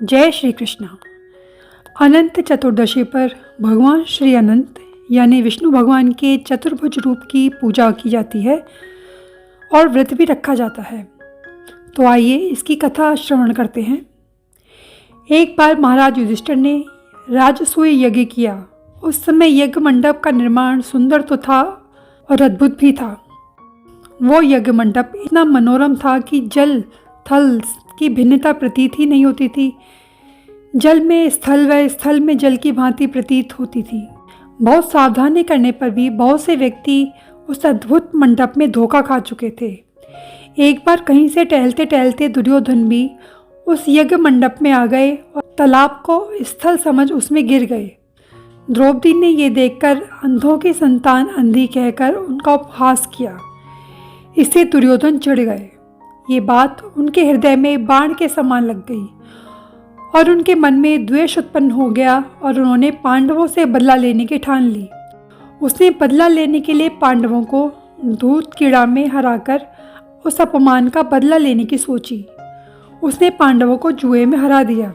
जय श्री कृष्ण। अनंत चतुर्दशी पर भगवान श्री अनंत यानी विष्णु भगवान के चतुर्भुज रूप की पूजा की जाती है और व्रत भी रखा जाता है। तो आइए इसकी कथा श्रवण करते हैं। एक बार महाराज युधिष्ठिर ने राजसूय यज्ञ किया। उस समय यज्ञ मंडप का निर्माण सुंदर तो था और अद्भुत भी था। वो यज्ञ मंडप इतना मनोरम था कि जल थल की भिन्नता प्रतीत ही नहीं होती थी। जल में स्थल व स्थल में जल की भांति प्रतीत होती थी। बहुत सावधानी करने पर भी बहुत से व्यक्ति उस अद्भुत मंडप में धोखा खा चुके थे। एक बार कहीं से टहलते टहलते दुर्योधन भी उस यज्ञ मंडप में आ गए और तालाब को स्थल समझ उसमें गिर गए। द्रौपदी ने ये देखकर अंधों की संतान अंधी कहकर उनका उपहास किया। इससे दुर्योधन चिढ़ गए। ये बात उनके हृदय में बाण के समान लग गई और उनके मन में द्वेष उत्पन्न हो गया और उन्होंने पांडवों से बदला लेने की ठान ली। उसने बदला लेने के लिए पांडवों को दूध कीड़ा में हराकर उस अपमान का बदला लेने की सोची। उसने पांडवों को जुए में हरा दिया।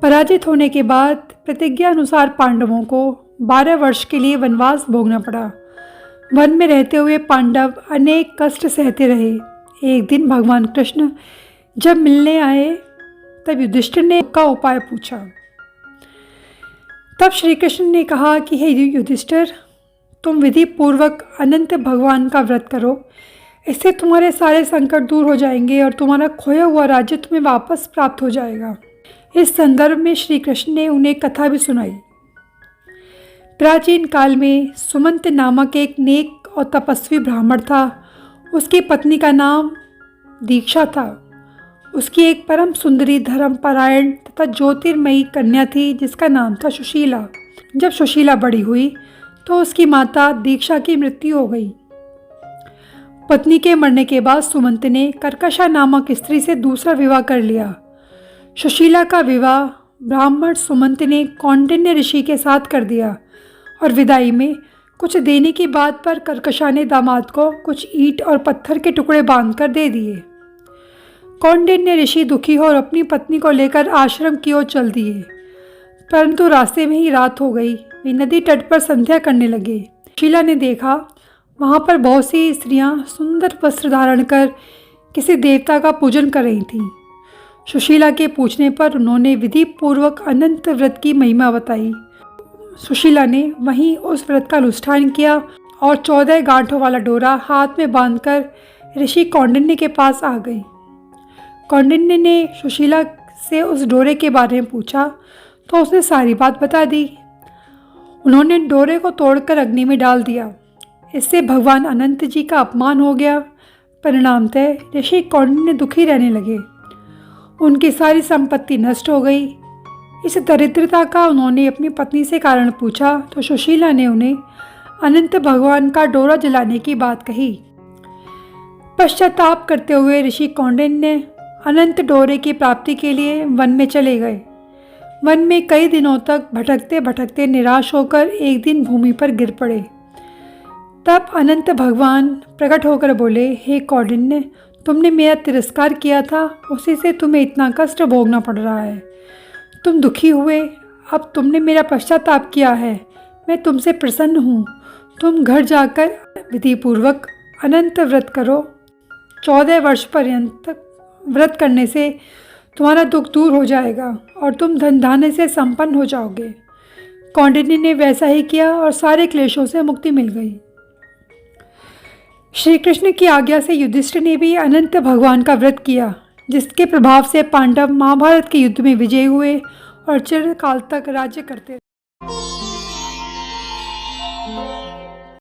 पराजित होने के बाद प्रतिज्ञा अनुसार पांडवों को 12 वर्ष के लिए वनवास भोगना पड़ा। वन में रहते हुए पांडव अनेक कष्ट सहते रहे। एक दिन भगवान कृष्ण जब मिलने आए तब युधिष्ठिर ने का उपाय पूछा। तब श्री कृष्ण ने कहा कि हे युधिष्ठिर, तुम विधि पूर्वक अनंत भगवान का व्रत करो। इससे तुम्हारे सारे संकट दूर हो जाएंगे और तुम्हारा खोया हुआ राज्य तुम्हें वापस प्राप्त हो जाएगा। इस संदर्भ में श्री कृष्ण ने उन्हें कथा भी सुनाई। प्राचीन काल में सुमंत नामक एक नेक और तपस्वी ब्राह्मण था। उसकी पत्नी का नाम दीक्षा था। उसकी एक परम सुंदरी धर्मपरायण तथा ज्योतिर्मयी कन्या थी जिसका नाम था सुशीला। जब सुशीला बड़ी हुई तो उसकी माता दीक्षा की मृत्यु हो गई। पत्नी के मरने के बाद सुमंत ने कर्कशा नामक स्त्री से दूसरा विवाह कर लिया। सुशीला का विवाह ब्राह्मण सुमंत ने कौंडिन्य ऋषि के साथ कर दिया और विदाई में कुछ देने की बात पर कर्कशा ने दामाद को कुछ ईंट और पत्थर के टुकड़े बांधकर दे दिए। कौंडिन्य ऋषि दुखी हो और अपनी पत्नी को लेकर आश्रम की ओर चल दिए, परंतु रास्ते में ही रात हो गई। वे नदी तट पर संध्या करने लगे। सुशीला ने देखा वहाँ पर बहुत सी स्त्रियाँ सुंदर वस्त्र धारण कर किसी देवता का पूजन कर रही थीं। सुशीला के पूछने पर उन्होंने विधि पूर्वक अनंत व्रत की महिमा बताई। सुशीला ने वहीं उस व्रत का अनुष्ठान किया और 14 गांठों वाला डोरा हाथ में बांधकर ऋषि कौंडिन्य के पास आ गई। कौंडिन्य ने सुशीला से उस डोरे के बारे में पूछा तो उसने सारी बात बता दी। उन्होंने डोरे को तोड़कर अग्नि में डाल दिया। इससे भगवान अनंत जी का अपमान हो गया। परिणामतः ऋषि कौंडिन्य दुखी रहने लगे। उनकी सारी संपत्ति नष्ट हो गई। इस दरिद्रता का उन्होंने अपनी पत्नी से कारण पूछा तो सुशीला ने उन्हें अनंत भगवान का डोरा जलाने की बात कही। पश्चाताप करते हुए ऋषि कौंडिन्य अनंत डोरे की प्राप्ति के लिए वन में चले गए। वन में कई दिनों तक भटकते भटकते निराश होकर एक दिन भूमि पर गिर पड़े। तब अनंत भगवान प्रकट होकर बोले, हे कौंडिन्य, तुमने मेरा तिरस्कार किया था, उसी से तुम्हें इतना कष्ट भोगना पड़ रहा है। तुम दुखी हुए, अब तुमने मेरा पश्चाताप किया है। मैं तुमसे प्रसन्न हूँ। तुम घर जाकर विधिपूर्वक अनंत व्रत करो। 14 वर्ष पर्यंत व्रत करने से तुम्हारा दुख दूर हो जाएगा और तुम धन धान्य से संपन्न हो जाओगे। कौंडिन्य ने वैसा ही किया और सारे क्लेशों से मुक्ति मिल गई। श्री कृष्ण की आज्ञा से युधिष्ठिर ने भी अनंत भगवान का व्रत किया, जिसके प्रभाव से पांडव महाभारत के युद्ध में विजयी हुए और चिरकाल तक राज्य करते रहे।